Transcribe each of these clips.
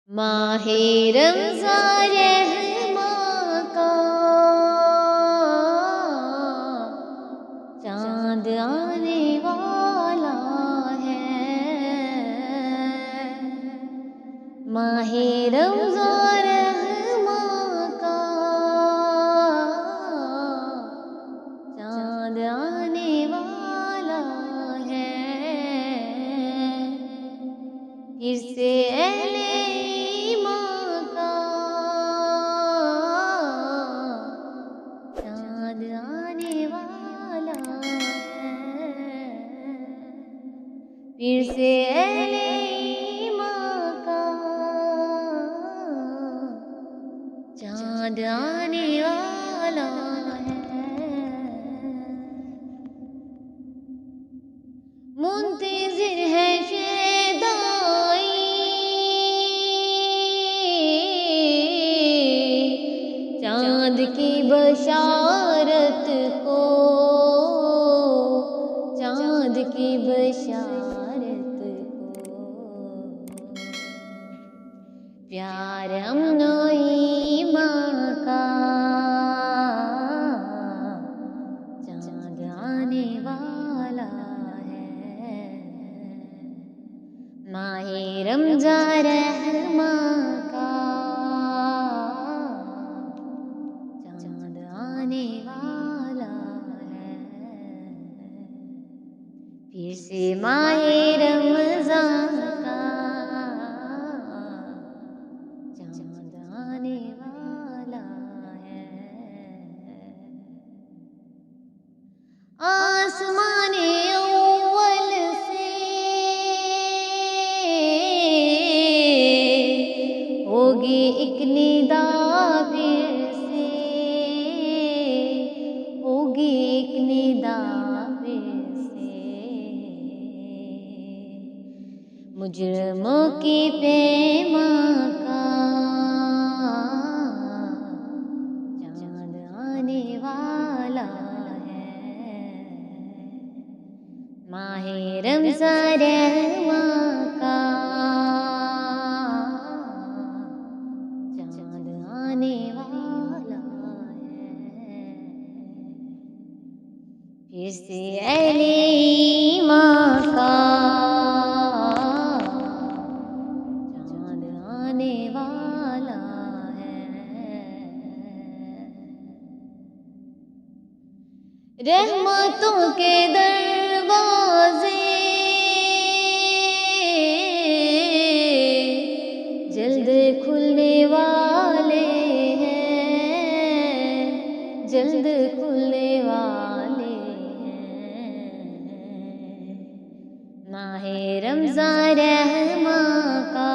ماہ رمضان رحماں کا چاند آنے والا ہے۔ ماہ رمضان رحماں کا چاند آنے والا ہے۔ پھر سے اہل ایمان کا چاند آنے والا ہے۔ پھر سے اہل ایمان کا چاند آنے والا ہے۔ منتظر ہے چاند کی بشارت کو، چاند کی بشارت کو، پیار امن و ایمان کا چاند آنے والا ہے۔ ماہ رمضان رحماں کا چاند آنے والا ہے۔ پھر سے ماہ رمضان کا چاند آنے والا ہے۔ آسمان اول سے ہوگی ایک ندا، پھر سے ہوگی ایک ندا، پھر سے مجرموں کی پیمان کا چاند آنے والا ہے۔ ماہ رمضان رحماں کا چاند آنے والا ہے۔ پھر سے اہل ایمان کا چاند آنے والا ہے۔ رحمتوں کے دروازے جلد کھلنے والے ہیں، جلد کھلنے والے ہیں۔ ماہ رمضان رحماں کا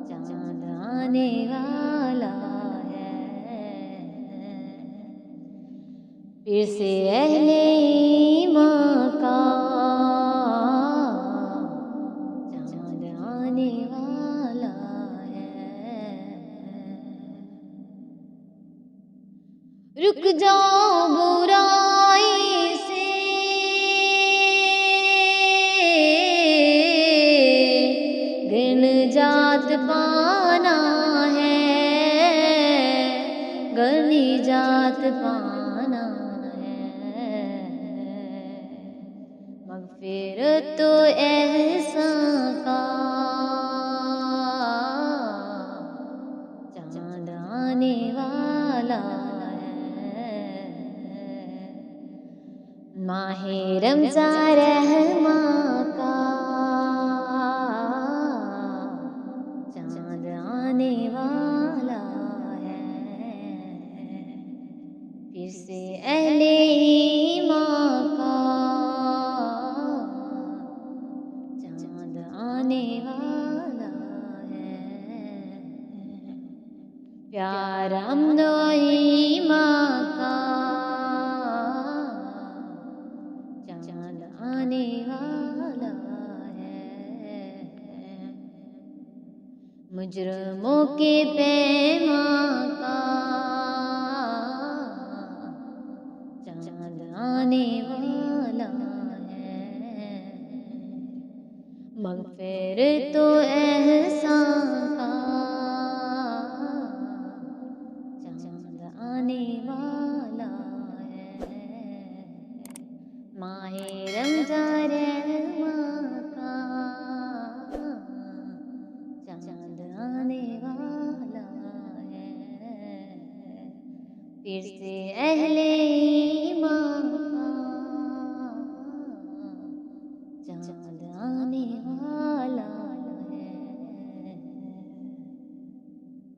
چاند آنے والا ہے۔ پھر سے اہل ایمان کا چاند آنے والا ہے۔ رک جاؤ برائی سے، گر نجات پانا ہے، گر نجات پانا ہے۔ مغفرت و احسان کا چاند آنے والا ہے۔ ماہ رمضان رحماں کا چاند آنے والا ہے۔ پھر سے اہل ایمان کا چاند آنے والا ہے۔ پیار امن و ایمان کا چاند آنے والا ہے۔ مجرموں کے پیمان کا چاند آنے والا ہے۔ مغفرت پھر تو احسان کا چاند آنے والا ہے، ماہ رمضان رحماں کا چاند آنے والا ہے، پھر سے اہل